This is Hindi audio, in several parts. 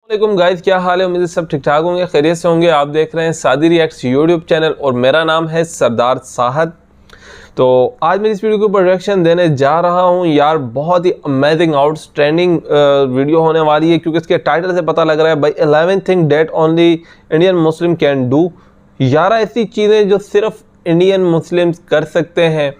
वालेकुम गाइस, क्या हाल है। उम्मीद है सब ठीक ठाक होंगे, खैरियत से होंगे। आप देख रहे हैं सादी रिएक्ट्स यूट्यूब चैनल और मेरा नाम है सरदार साहद। तो आज मैं इस वीडियो के ऊपर रिएक्शन देने जा रहा हूं यार। बहुत ही अमेजिंग आउटस्टैंडिंग वीडियो होने वाली है, क्योंकि इसके टाइटल से पता लग रहा है भाई 11 thing date only Indian Muslim can do. 11 ऐसी चीज़ें जो सिर्फ इंडियन मुस्लिम्स कर सकते हैं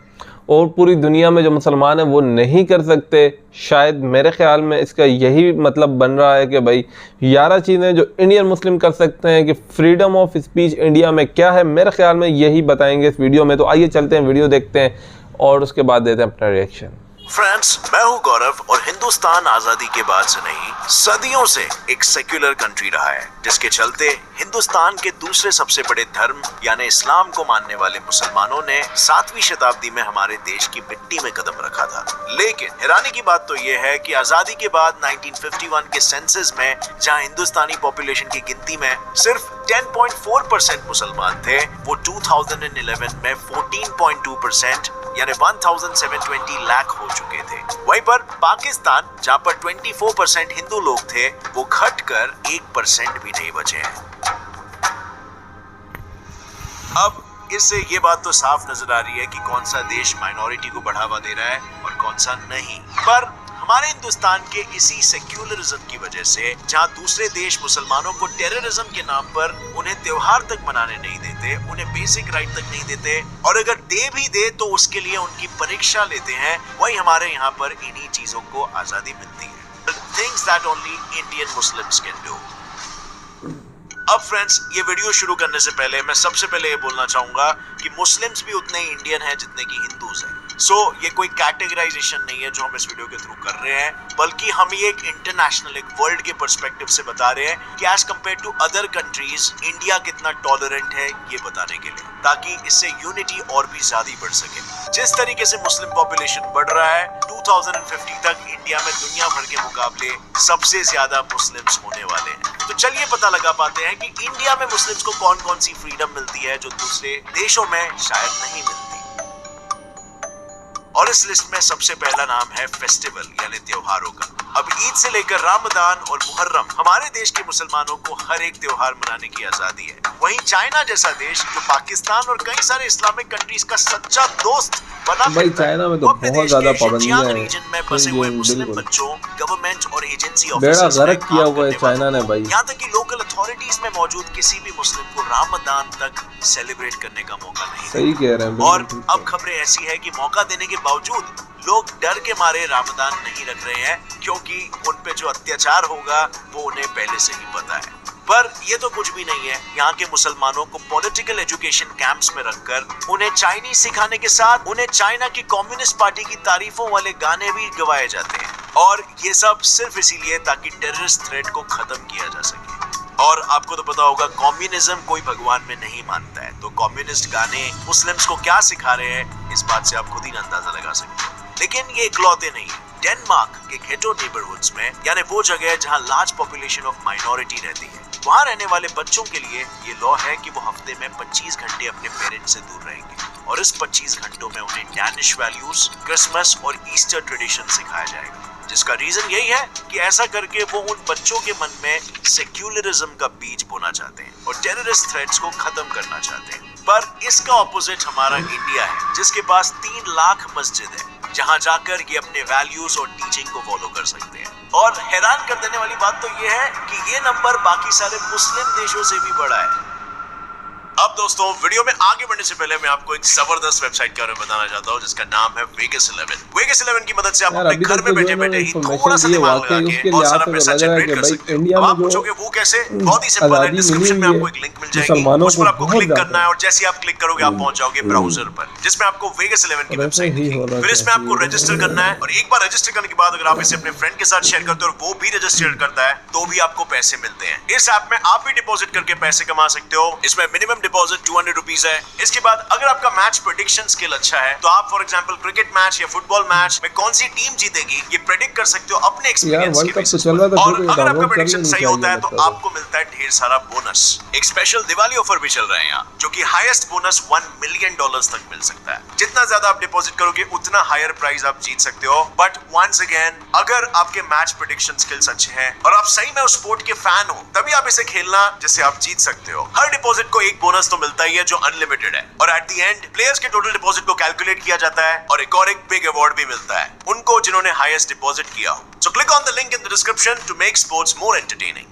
और पूरी दुनिया में जो मुसलमान हैं वो नहीं कर सकते। शायद मेरे ख्याल में इसका यही मतलब बन रहा है कि भाई 11 चीज़ें जो इंडियन मुस्लिम कर सकते हैं कि फ्रीडम ऑफ स्पीच इंडिया में क्या है। मेरे ख्याल में यही बताएंगे इस वीडियो में। तो आइए चलते हैं, वीडियो देखते हैं और उसके बाद देते हैं अपना रिएक्शन। फ्रेंड्स, मैं हूं गौरव और हिंदुस्तान आजादी के बाद से नहीं सदियों से एक सेक्युलर कंट्री रहा है, जिसके चलते हिंदुस्तान के दूसरे सबसे बड़े धर्म यानी इस्लाम को मानने वाले मुसलमानों ने 7वीं शताब्दी में हमारे देश की मिट्टी में कदम रखा था। लेकिन हैरानी की बात तो यह है कि आजादी के बाद 1951 के सेंसस में जहां हिंदुस्तानी पॉपुलेशन की गिनती में सिर्फ 10.4% मुसलमान थे, वो 2011 में 14.2% यानी 1720 लाख हो चुके थे। वहीं पर पाकिस्तान, जहां पर 24% हिंदू लोग थे, वो घटकर 1% भी नहीं बचे हैं। अब इससे ये बात तो साफ नजर आ रही है कि कौन सा देश माइनॉरिटी को बढ़ावा दे रहा है और कौन सा नहीं। पर हमारे हिंदुस्तान के इसी सेक्युलरिज्म की वजह से, जहां दूसरे देश मुसलमानों को टेररिज्म के नाम पर उन्हें त्योहार तक मनाने नहीं देते, उन्हें बेसिक राइट तक नहीं देते, और अगर दे भी दे तो उसके लिए उनकी परीक्षा लेते हैं, वही हमारे यहाँ पर इन्हीं चीजों को आजादी मिलती है। Things that only Indian Muslims can do. अब फ्रेंड्स, ये वीडियो शुरू करने से पहले मैं सबसे पहले ये बोलना चाहूंगा कि मुस्लिम्स भी उतने ही इंडियन हैं जितने कि हिंदूज हैं। ये कोई कैटेगराइजेशन नहीं है जो हम इस वीडियो के थ्रू कर रहे हैं, बल्कि हम ये एक इंटरनेशनल, एक वर्ल्ड के पर्सपेक्टिव से बता रहे हैं कि as compared to other countries India कितना टॉलरेंट है, ये बताने के लिए, ताकि इससे यूनिटी और भी ज्यादा बढ़ सके। जिस तरीके से मुस्लिम पॉपुलेशन बढ़ रहा है, 2050 तक इंडिया में दुनिया भर के मुकाबले सबसे ज्यादा मुस्लिम्स होने वाले हैं। तो चलिए पता लगा पाते हैं कि इंडिया में मुस्लिम्स को कौन कौन सी फ्रीडम मिलती है जो दूसरे देशों में शायद नहीं मिलती। और इस लिस्ट में सबसे पहला नाम है फेस्टिवल यानी त्योहारों का। अब ईद से लेकर रमजान और मुहर्रम, हमारे देश के मुसलमानों को हर एक त्योहार मनाने की आजादी है। वहीं चाइना जैसा देश, जो पाकिस्तान और कई सारे इस्लामिक कंट्रीज का सच्चा दोस्त बना भाई, चाइना में तो बहुत ज्यादा पाबंदियां हैं। रीजन में बसे हुए मुस्लिम बच्चों, गवर्नमेंट और एजेंसी बेड़ा गर्क किया हुआ है चाइना ने भाई। यहाँ तक कि लोकल अथॉरिटीज में मौजूद किसी भी मुस्लिम को रमजान तक सेलिब्रेट करने का मौका नहीं। सही कह रहे हैं। और अब खबरें ऐसी है कि मौका देने के बावजूद लोग डर के मारे रमजान नहीं रख रहे हैं, क्योंकि उन पे जो अत्याचार होगा वो उन्हें पहले से ही पता है। पर ये तो कुछ भी नहीं है। यहाँ के मुसलमानों को पॉलिटिकल एजुकेशन कैंप्स में रखकर उन्हें चाइनीज सिखाने के साथ उन्हें चाइना की कम्युनिस्ट पार्टी की तारीफों वाले गाने भी गवाए जाते हैं, और ये सब सिर्फ इसीलिए ताकि टेररिस्ट थ्रेट को खत्म किया जा सके। और आपको तो पता होगा, कम्युनिज्म कोई भगवान में नहीं मानता है, तो कम्युनिस्ट गाने मुस्लिम्स को क्या सिखा रहे हैं, इस बात से आप खुद ही अंदाजा लगा सकते हैं। लेकिन ये इकलौते नहीं है। डेनमार्क के घेटो नेबरहुड्स में, यानी वो जगह जहां लार्ज पॉपुलेशन ऑफ माइनॉरिटी रहती है, वहां रहने वाले बच्चों के लिए ये लॉ है कि वो हफ्ते में 25 घंटे अपने पेरेंट्स से दूर रहेंगे, और इस 25 घंटों में उन्हें डैनिश वैल्यूज, क्रिसमस और ईस्टर ट्रेडिशन सिखाया जाएगा। जिसका रीजन यही है कि ऐसा करके वो उन बच्चों के मन में सेक्युलरिज्म का बीज बोना चाहते हैं और टेररिस्ट थ्रेट्स को खत्म करना चाहते हैं। पर इसका ऑपोजिट हमारा इंडिया है, जिसके पास 3 लाख मस्जिद है, जहां जाकर ये अपने वैल्यूज और टीचिंग को फॉलो कर सकते हैं। और हैरान कर देने वाली बात तो ये है कि ये नंबर बाकी सारे मुस्लिम देशों से भी बड़ा है। अब दोस्तों, वीडियो में आगे बढ़ने से पहले मैं आपको एक जबरदस्त वेबसाइट के बारे में बताना चाहता हूं, जिसका नाम है वेगस 11। वेगस 11 की मदद से आप अपने घर में बैठे बैठे ही थोड़ा सा दिमाग लगा के बहुत सारा पैसा जनरेट कर सकते हैं। अब आप पूछोगे वो कैसे? बहुत ही सिंपल है। डिस्क्रिप्शन में आपको एक लिंक मिल जाएगी, उस पर आपको क्लिक करना है, और जैसे आप क्लिक करोगे आप पहुंच जाओगे ब्राउजर पर, जिसमें आपको वेगस 11 की वेबसाइट दिखेगी। फिर इसमें आपको रजिस्टर करना है, और एक बार रजिस्टर करने के बाद अगर आप इसे अपने फ्रेंड के साथ शेयर करते हो और वो भी रजिस्टर करता है, तो भी आपको पैसे मिलते हैं। इस ऐप में आप भी डिपॉजिट करके पैसे कमा सकते हो। इसमें मिनिमम डिपॉजिट 200 है। इसके बाद अगर आपका मैच प्रेडिक्शन स्किल अच्छा है, तो आप फॉर एग्जांपल क्रिकेट मैच या फुटबॉल मैच में कौन सी टीम जीतेगी ये प्रेडिक्ट कर सकते हो अपने एक्सपीरियंस के बेसिस पर। और अगर आपका प्रेडिक्शन सही होता है तो आपको मिलता है है ढेर सारा बोनस। एक स्पेशल दिवाली ऑफर भी चल रहा है यहाँ, जो कि हाईएस्ट बोनस $1 मिलियन तक मिल सकता है। जितना ज्यादा आप डिपॉजिट करोगे उतना हायर प्राइस आप जीत सकते हो। बट वंस अगेन, अगर आपके मैच प्रेडिक्शन स्किल्स अच्छे हैं और आप सही में उस स्पोर्ट के फैन हो, तभी आप इसे खेलना, जिससे आप जीत सकते हो। हर डिपॉजिट को एक बोनस तो मिलता ही है जो अनलिमिटेड है, और एट द एंड प्लेयर्स के टोटल डिपॉजिट को कैलकुलेट किया जाता है और एक बिग अवार्ड भी मिलता है उनको जिन्होंने हाईएस्ट डिपॉजिट किया हो। So click on the link in the description to make sports more entertaining.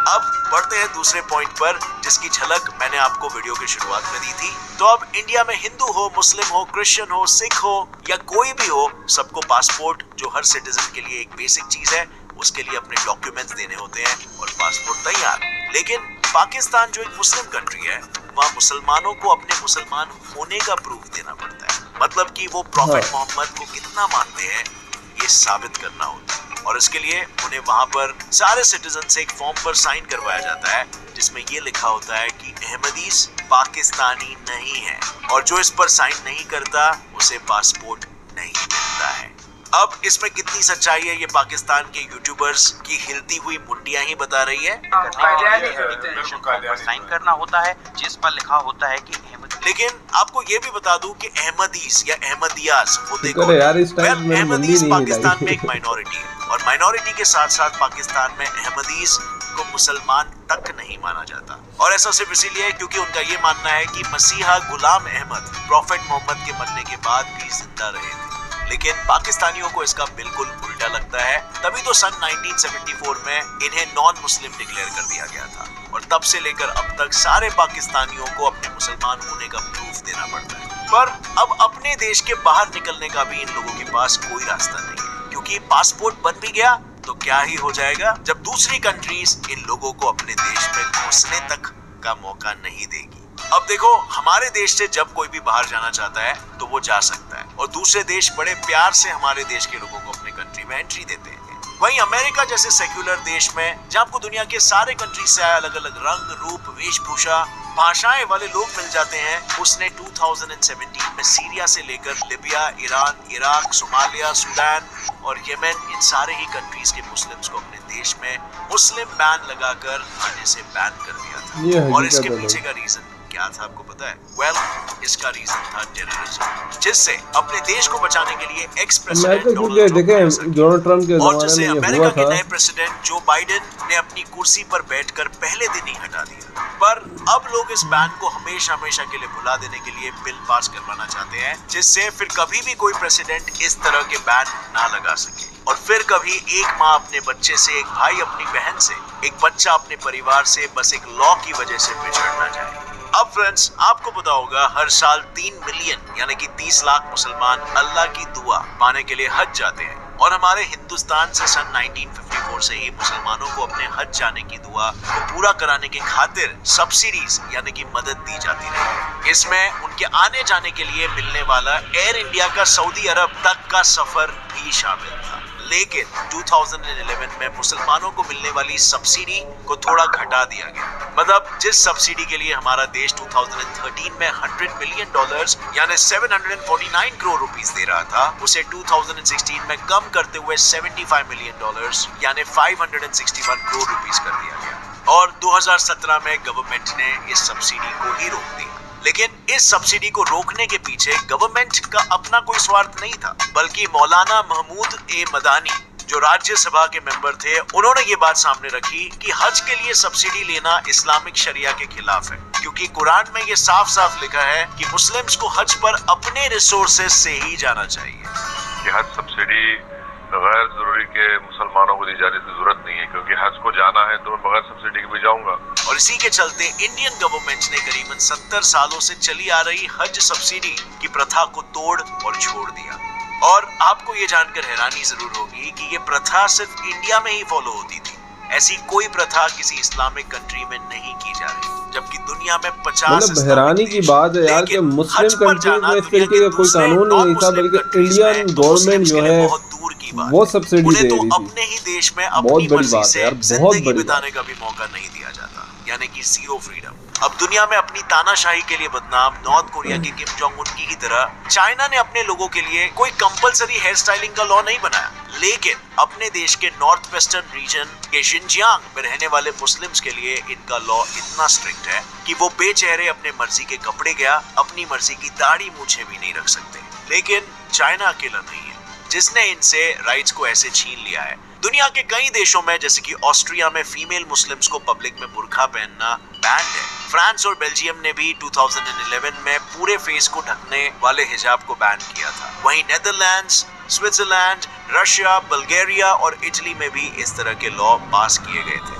अब बढ़ते हैं दूसरे पॉइंट पर, जिसकी झलक मैंने आपको वीडियो की शुरुआत में दी थी। तो अब इंडिया में हिंदू हो, मुस्लिम हो, क्रिश्चियन हो, सिख हो या कोई भी हो, सबको पासपोर्ट, जो हर सिटीजन के लिए एक बेसिक चीज है, उसके लिए अपने डॉक्यूमेंट्स देने होते हैं और पासपोर्ट तैयार। लेकिन पाकिस्तान जो एक मुस्लिम कंट्री है, वहाँ मुसलमानों को अपने मुसलमान होने का प्रूफ देना पड़ता है। मतलब कि वो प्रॉफेट मोहम्मद को कितना मानते हैं, ये साबित करना होता है। और इसके लिए उन्हें वहां पर सारे सिटीजन से एक फॉर्म पर साइन करवाया जाता है, जिसमें ये लिखा होता है कि अहमदीस पाकिस्तानी नहीं है, और जो इस पर साइन नहीं करता उसे पासपोर्ट नहीं मिलता है। अब इसमें कितनी सच्चाई है, ये पाकिस्तान के यूट्यूबर्स की हिलती हुई मुंडियां ही बता रही है। साइन करना होता है जिस पर लिखा होता है कि लेकिन आपको ये भी बता दूं कि अहमदीस या अहमदियास होते अहमदीस पाकिस्तान में एक माइनॉरिटी है, और माइनॉरिटी के साथ साथ पाकिस्तान में अहमदीस को मुसलमान तक नहीं माना जाता। और ऐसा सिर्फ इसीलिए क्योंकि उनका ये मानना है कि मसीहा गुलाम अहमद प्रॉफेट मोहम्मद के मरने के बाद भी जिंदा रहे थे। लेकिन पाकिस्तानियों को इसका बिल्कुल उल्टा लगता है। तभी तो सन 1974 में इन्हें नॉन मुस्लिम डिक्लेयर कर दिया गया था, और तब से लेकर अब तक सारे पाकिस्तानियों को अपने मुसलमान होने का प्रूफ देना पड़ता है। पर अब अपने देश के बाहर निकलने का भी इन लोगों के पास कोई रास्ता नहीं है, क्योंकि पासपोर्ट बन भी गया तो क्या ही हो जाएगा जब दूसरी कंट्रीज इन लोगों को अपने देश में घुसने तक का मौका नहीं देगी। अब देखो, हमारे देश से जब कोई भी बाहर जाना चाहता है तो वो जा सकता है, और दूसरे देश बड़े प्यार से हमारे देश के लोगों को अपने कंट्री में एंट्री देते हैं। वहीं अमेरिका जैसे सेक्युलर देश में, जहाँ आपको दुनिया के सारे कंट्री से आए अलग अलग रंग, रूप, वेशभूषा, भाषाएं वाले लोग मिल जाते हैं, उसने 2017 में सीरिया से लेकर Libya, Iran, Iraq, Somalia, Sudan और येमेन, इन सारे ही कंट्रीज के मुस्लिम्स को अपने देश में मुस्लिम बैन लगाकर आने से बैन कर दिया था। और इसके पीछे का रीजन क्या था आपको पता है? इसका रीजन था टेररिज्म, जिससे अपने देश को बचाने के लिए एक्स प्रेसिडेंट डोनाल्ड ट्रम्प के और जिसे अमेरिका के नए प्रेसिडेंट जो बाइडेन ने अपनी कुर्सी पर बैठकर पहले दिन ही हटा दिया। पर अब लोग इस बैन को हमेशा हमेशा के लिए भुला देने के लिए बिल पास करवाना चाहते हैं, जिससे फिर कभी भी कोई प्रेसिडेंट इस तरह के बैन ना लगा सके, और फिर कभी एक माँ अपने बच्चे से, एक भाई अपनी बहन से, एक बच्चा अपने परिवार से बस एक लॉ की वजह से बिछड़ ना जाए। अब फ्रेंड्स, आपको पता होगा हर साल 3 मिलियन यानी कि 30 लाख मुसलमान अल्लाह की दुआ पाने के लिए हज जाते हैं, और हमारे हिंदुस्तान से सन 1954 से ही मुसलमानों को अपने हज जाने की दुआ को पूरा कराने के खातिर सब्सिडीज यानी कि मदद दी जाती रही। इसमें उनके आने जाने के लिए मिलने वाला एयर इंडिया का सऊदी अरब तक का सफर भी शामिल था। लेकिन 2011 में मुसलमानों को मिलने वाली सब्सिडी को थोड़ा घटा दिया गया। मतलब जिस सब्सिडी के लिए हमारा देश 2013 में $100 मिलियन यानी 749 करोड़ रुपीस दे रहा था, उसे 2016 में कम करते हुए $75 मिलियन यानी 561 करोड़ रुपीस कर दिया गया। और 2017 में गवर्नमेंट ने इस सब्सिडी को ही रोक दिया। लेकिन इस सब्सिडी को रोकने के पीछे गवर्नमेंट का अपना कोई स्वार्थ नहीं था, बल्कि मौलाना महमूद ए मदानी जो राज्यसभा के मेंबर थे, उन्होंने ये बात सामने रखी कि हज के लिए सब्सिडी लेना इस्लामिक शरिया के खिलाफ है, क्योंकि कुरान में ये साफ साफ लिखा है कि मुस्लिम्स को हज पर अपने रिसोर्सेज से ही जाना चाहिए। कि हज सब्सिडी गैर जरूरी के मुसलमानों को दी जाने की जरूरत नहीं है, क्योंकि हज को जाना है तो मैं बगैर सब्सिडी के भी जाऊंगा। और इसी के चलते इंडियन गवर्नमेंट ने करीबन 70 सालों से चली आ रही हज सब्सिडी की प्रथा को तोड़ और छोड़ दिया। और आपको ये जानकर हैरानी जरूर होगी कि ये प्रथा सिर्फ इंडिया में ही फॉलो होती थी। ऐसी कोई प्रथा किसी इस्लामिक कंट्री में नहीं की जा रही, जबकि दुनिया में 50 हैरानी की बात है यार कि मुस्लिम कंट्रीज में इस तरीके का कोई कानून नहीं था, बल्कि इंडियन गवर्नमेंट जो है वो सब्सिडी दे रही थी। अपने ही देश में अपनी मर्जी से जिंदगी बिताने का भी मौका नहीं दिया जाता। यानी कि जीरो फ्रीडम। अब दुनिया में अपनी तानाशाही के लिए बदनाम नॉर्थ कोरिया के किम जोंग उन की तरह चाइना ने अपने लोगों के लिए कोई कंपलसरी हेयर स्टाइलिंग का लॉ नहीं बनाया, लेकिन अपने देश के नॉर्थ वेस्टर्न रीजन के शिनजियांग में रहने वाले मुस्लिम्स के लिए इनका लॉ इतना स्ट्रिक्ट है कि वो बेचेहरे अपने मर्जी के कपड़े क्या अपनी मर्जी की दाढ़ी मूछें भी नहीं रख सकते। लेकिन चाइना अकेला नहीं है जिसने इनसे राइट्स को ऐसे छीन लिया है। दुनिया के कई देशों में जैसे कि ऑस्ट्रिया में फीमेल मुस्लिम्स को पब्लिक में बुर्का पहनना बैन है। फ्रांस और बेल्जियम ने भी 2011 में पूरे फेस को ढकने वाले हिजाब को बैन किया था। वहीं नेदरलैंड्स, स्विट्जरलैंड, रशिया, बल्गेरिया और इटली में भी इस तरह के लॉ पास किए गए थे।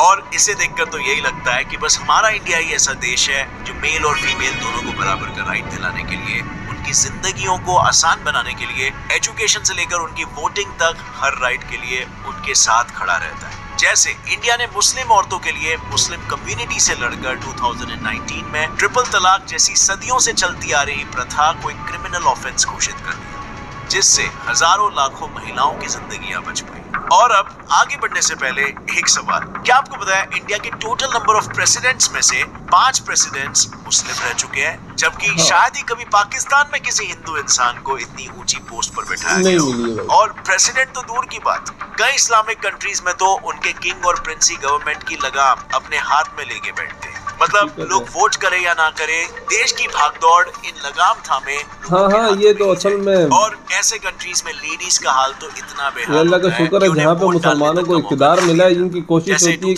और इसे देखकर तो यही लगता है कि बस हमारा इंडिया ही ऐसा देश है जो मेल और फीमेल दोनों को बराबर का राइट दिलाने के लिए, उनकी जिंदगियों को आसान बनाने के लिए, एजुकेशन से लेकर उनकी वोटिंग तक हर राइट के लिए उनके साथ खड़ा रहता है। जैसे इंडिया ने मुस्लिम औरतों के लिए मुस्लिम कम्युनिटी से लड़कर 2019 में ट्रिपल तलाक जैसी सदियों से चलती आ रही प्रथा को एक क्रिमिनल ऑफेंस घोषित कर दिया, जिससे हजारों लाखों महिलाओं की जिंदगियां बच पाई। और अब आगे बढ़ने से पहले एक सवाल, क्या आपको पता है इंडिया के टोटल नंबर ऑफ प्रेसिडेंट्स में से 5 प्रेसिडेंट्स मुस्लिम रह चुके हैं, जबकि शायद ही कभी पाकिस्तान में किसी हिंदू इंसान को इतनी ऊंची पोस्ट पर बैठाया गया। और प्रेसिडेंट तो दूर की बात, कई इस्लामिक कंट्रीज में तो उनके किंग और प्रिंसी गवर्नमेंट की लगाम अपने हाथ में लेके बैठते हैं। मतलब लोग वोट करे या ना करे, देश की भागदौड़ इन लगाम थामे ये तो असल में। और ऐसे कंट्रीज में लेडीज का हाल तो इतना बेहाल अल्लाह का शुक्र है जहाँ पे मुसलमानों को इक़्तिदार मिला है, जिनकी कोशिश होती है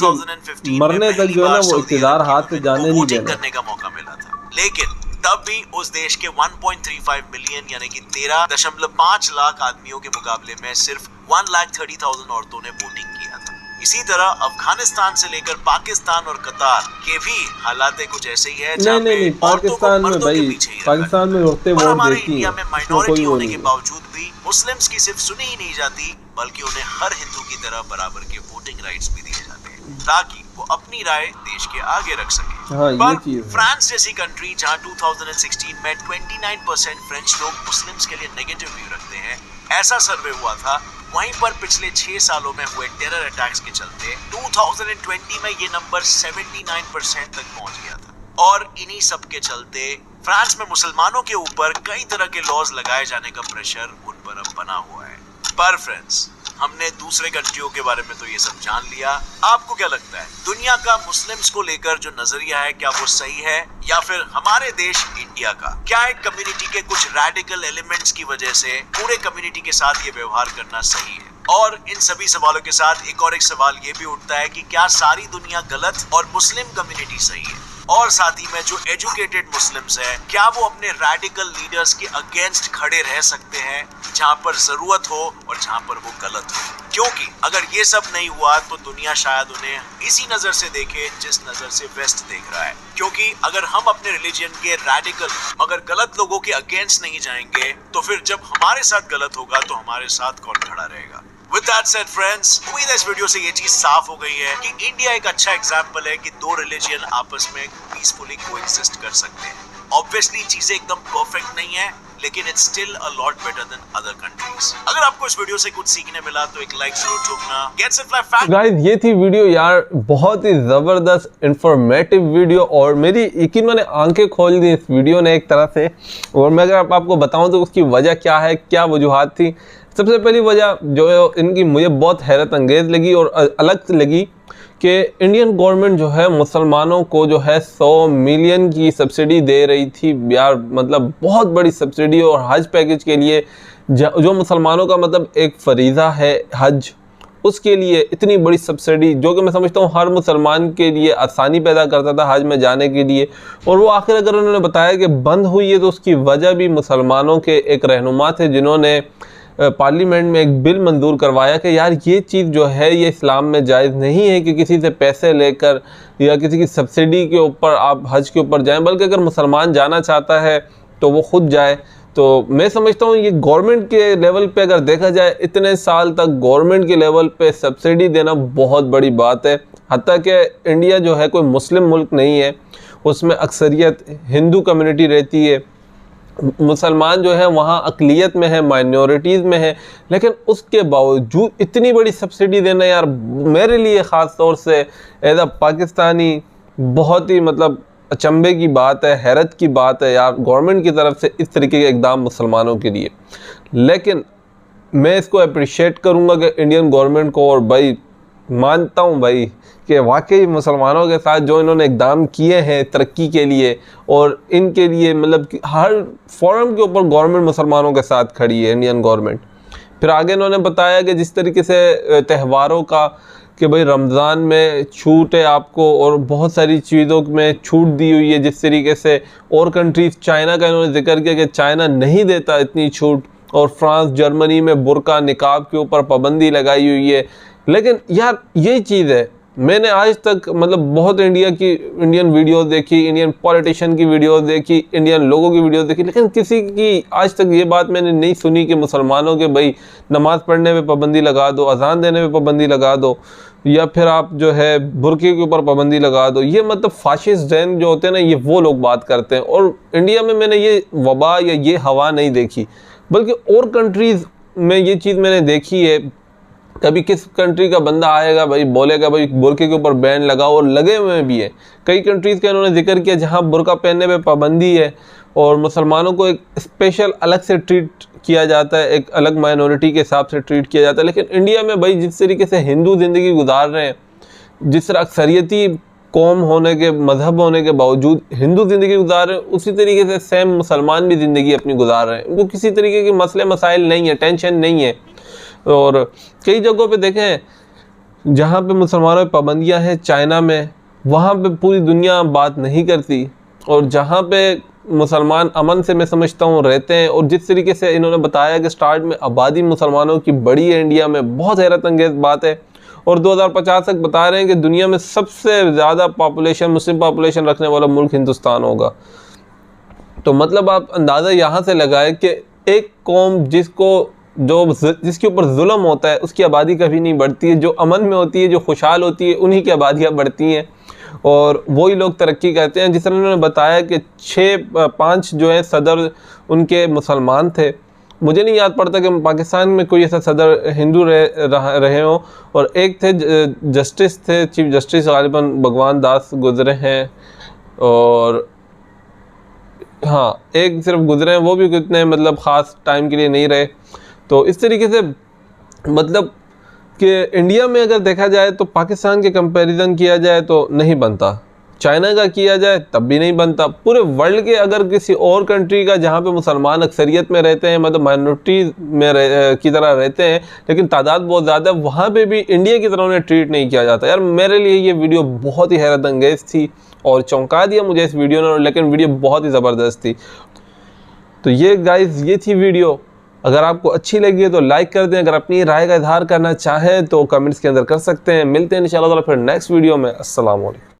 कि मरने तक जो है ना वो इक़्तिदार हाथ से जाने नहीं देना करने का मौका मिला था। लेकिन तब भी उस देश के 1.35 मिलियन यानी कि 13.5 लाख आदमियों के मुकाबले में सिर्फ 1,30,000 औरतों ने वोटिंग किया था। इसी तरह अफगानिस्तान से लेकर पाकिस्तान और कतार के भी हालात कुछ ऐसे ही है। नहीं, पाकिस्तान में भाई, पाकिस्तान में औरतें वोट हमारे देती इंडिया हैं, में माइनॉरिटी होने के बावजूद भी मुस्लिम्स की सिर्फ सुनी ही नहीं जाती, बल्कि उन्हें हर हिंदू की तरह बराबर के वोटिंग राइट्स भी दिए जाते हैं ताकि वो अपनी राय देश के आगे रख सके। पर फ्रांस जैसी कंट्री जहां 2016 में 29% फ्रेंच लोग मुस्लिम्स के लिए नेगेटिव व्यू रखते हैं, ऐसा सर्वे हुआ था, वहीं पर पिछले 6 सालों में हुए टेरर अटैक्स के चलते 2020 में ये नंबर 79% तक पहुंच गया था। और इन्हीं सब के चलते फ्रांस में मुसलमानों के ऊपर कई तरह के लॉज लगाए जाने का प्रेशर उन पर अब बना हुआ है। पर फ्रेंड्स, हमने दूसरे कंट्रियों के बारे में तो ये सब जान लिया, आपको क्या लगता है दुनिया का मुस्लिम्स को लेकर जो नजरिया है, क्या वो सही है, या फिर हमारे देश इंडिया का क्या एक कम्युनिटी के कुछ रैडिकल एलिमेंट्स की वजह से पूरे कम्युनिटी के साथ ये व्यवहार करना सही है? और इन सभी सवालों के साथ एक सवाल ये भी उठता है कि क्या सारी दुनिया गलत और मुस्लिम कम्युनिटी सही है? और साथ ही में जो एजुकेटेड मुस्लिम्स हैं, क्या वो अपने रैडिकल लीडर्स के अगेंस्ट खड़े रह सकते हैं जहां पर जरूरत हो और जहां पर वो गलत हो? क्योंकि अगर ये सब नहीं हुआ तो दुनिया शायद उन्हें इसी नजर से देखे जिस नजर से वेस्ट देख रहा है। क्योंकि अगर हम अपने रिलीजन के रैडिकल मगर गलत लोगों के अगेंस्ट नहीं जाएंगे तो फिर जब हमारे साथ गलत होगा तो हमारे साथ कौन खड़ा रहेगा? With that said, friends, उम्मीद है इस वीडियो से ये चीज साफ हो गई है कि इंडिया एक अच्छा एग्जाम्पल है कि 2 रिलीजन आपस में पीसफुली कोएग्जिस्ट कर सकते हैं। ऑब्वियसली चीजें एकदम परफेक्ट नहीं है, लेकिन it's still a lot better than other countries. अगर आपको इस वीडियो से कुछ सीखने मिला तो एक लाइक जरूर ठोकना। Gets it fly fact guys, ये थी वीडियो यार, बहुत ही जबरदस्त इंफॉर्मेटिव वीडियो, और मेरी यकीन मैंने आंखें खोल दी इस वीडियो ने एक तरह से। और मैं अगर आपको बताऊं तो उसकी वजह क्या है, क्या वजूहात थी। सबसे पहली वजह जो इनकी मुझे बहुत हैरत अंगेज़ लगी और अलग लगी कि इंडियन गवर्नमेंट जो है मुसलमानों को जो है 100 मिलियन की सब्सिडी दे रही थी यार, मतलब बहुत बड़ी सब्सिडी। और हज पैकेज के लिए जो मुसलमानों का मतलब एक फरीज़ा है हज, उसके लिए इतनी बड़ी सब्सिडी, जो कि मैं समझता हूँ हर मुसलमान के लिए आसानी पैदा करता था हज में जाने के लिए। और वो आखिर अगर उन्होंने बताया कि बंद हुई है तो उसकी वजह भी मुसलमानों के एक रहनुमा थे जिन्होंने पार्लियामेंट में एक बिल मंजूर करवाया कि यार ये चीज़ जो है ये इस्लाम में जायज़ नहीं है कि किसी से पैसे लेकर या किसी की सब्सिडी के ऊपर आप हज के ऊपर जाएं, बल्कि अगर मुसलमान जाना चाहता है तो वो खुद जाए। तो मैं समझता हूँ ये गवर्नमेंट के लेवल पे अगर देखा जाए, इतने साल तक गवर्नमेंट के लेवल पे सब्सिडी देना बहुत बड़ी बात है। हत्ता कि इंडिया जो है कोई मुस्लिम मुल्क नहीं है, उसमें अक्सरियत हिंदू कम्युनिटी रहती है, मुसलमान जो है वहाँ अक़लियत में है, माइनॉरिटीज़ में है, लेकिन उसके बावजूद इतनी बड़ी सब्सिडी देना यार मेरे लिए ख़ास तौर से एज अ पाकिस्तानी बहुत ही मतलब अचंभे की बात है, हैरत की बात है यार गवर्नमेंट की तरफ से इस तरीके के इकदाम मुसलमानों के लिए। लेकिन मैं इसको अप्रिशिएट करूँगा कि इंडियन गवर्नमेंट को, और भाई मानता हूँ भाई कि वाकई मुसलमानों के साथ जो इन्होंने इकदाम किए हैं तरक्की के लिए, और इनके लिए मतलब कि हर फोरम के ऊपर गवर्नमेंट मुसलमानों के साथ खड़ी है, इंडियन गवर्नमेंट। फिर आगे इन्होंने बताया कि जिस तरीके से त्योहारों का कि भाई रमज़ान में छूट है आपको और बहुत सारी चीज़ों में छूट दी हुई है, जिस तरीके से और कंट्रीज़, चाइना का इन्होंने जिक्र किया कि चाइना नहीं देता इतनी छूट, और फ्रांस जर्मनी में बुर्का निकाब के ऊपर पाबंदी लगाई हुई है। लेकिन यार यही चीज़ है, मैंने आज तक मतलब बहुत इंडियन वीडियोस देखी, इंडियन पॉलिटिशियन की वीडियोस देखी, इंडियन लोगों की वीडियोस देखी, लेकिन किसी की आज तक ये बात मैंने नहीं सुनी कि मुसलमानों के भाई नमाज़ पढ़ने पे पाबंदी लगा दो, अजान देने पे पाबंदी लगा दो, या फिर आप जो है बुर्के के ऊपर पाबंदी लगा दो। ये मतलब फाशिस्ट जैन जो होते हैं ना, ये वो लोग बात करते हैं। और इंडिया में मैंने ये वबा या ये हवा नहीं देखी, बल्कि और कंट्रीज़ में ये चीज़ मैंने देखी है। कभी किस कंट्री का बंदा आएगा भाई बोलेगा भाई बुर्के के ऊपर बैन लगाओ, और लगे हुए भी है। कई कंट्रीज़ का इन्होंने जिक्र किया जहां बुर्का पहनने पे पाबंदी है और मुसलमानों को एक स्पेशल अलग से ट्रीट किया जाता है, एक अलग माइनॉरिटी के हिसाब से ट्रीट किया जाता है। लेकिन इंडिया में भाई जिस तरीके से हिंदू ज़िंदगी गुजार रहे हैं, जिस तरह अक्सरियती कौम होने के, मज़हब होने के बावजूद हिंदू ज़िंदगी गुजार रहे हैं, उसी तरीके से सेम मुसलमान भी ज़िंदगी अपनी गुजार रहे हैं। उनको किसी तरीके के मसले मसाइल नहीं है, टेंशन नहीं है। और कई जगहों पे देखें जहाँ पे मुसलमानों पर पाबंदियाँ हैं, चाइना में, वहाँ पे पूरी दुनिया बात नहीं करती, और जहाँ पे मुसलमान अमन से मैं समझता हूँ रहते हैं। और जिस तरीके से इन्होंने बताया कि स्टार्ट में आबादी मुसलमानों की बड़ी है इंडिया में, बहुत हैरत अंगेज़ बात है। और 2050 तक बता रहे हैं कि दुनिया में सबसे ज़्यादा पॉपुलेशन, मुस्लिम पॉपुलेशन रखने वाला मुल्क हिंदुस्तान होगा। तो मतलब आप अंदाज़ा यहाँ से लगाएं कि एक कौम जिसके ऊपर जुल्म होता है उसकी आबादी कभी नहीं बढ़ती है, जो अमन में होती है, जो खुशहाल होती है, उन्हीं की आबादियाँ बढ़ती हैं और वही लोग तरक्की करते हैं। जिस तरह उन्होंने बताया कि 5 जो है सदर उनके मुसलमान थे। मुझे नहीं याद पड़ता कि पाकिस्तान में कोई ऐसा सदर हिंदू रहे हों, और एक थे जस्टिस थे, चीफ जस्टिस गालिबन भगवान दास गुजरे हैं, और हाँ एक सिर्फ गुजरे हैं, वो भी कितने मतलब ख़ास टाइम के लिए नहीं रहे। तो इस तरीके से मतलब कि इंडिया में अगर देखा जाए तो पाकिस्तान के कंपैरिजन किया जाए तो नहीं बनता, चाइना का किया जाए तब भी नहीं बनता। पूरे वर्ल्ड के अगर किसी और कंट्री का जहाँ पे मुसलमान अक्सरियत में रहते हैं, मतलब माइनॉरिटी में की तरह रहते हैं, लेकिन तादाद बहुत ज़्यादा है, वहाँ पे भी इंडिया की तरह उन्हें ट्रीट नहीं किया जाता। यार मेरे लिए ये वीडियो बहुत ही हैरत अंगेज़ थी और चौंका दिया मुझे इस वीडियो ने, लेकिन वीडियो बहुत ही ज़बरदस्त थी। तो ये गाइज़ ये थी वीडियो। अगर आपको अच्छी लगी है तो लाइक कर दें, अगर अपनी राय का इजहार करना चाहें तो कमेंट्स के अंदर कर सकते हैं। मिलते हैं इंशाअल्लाह फिर नेक्स्ट वीडियो में। अस्सलाम वालेकुम।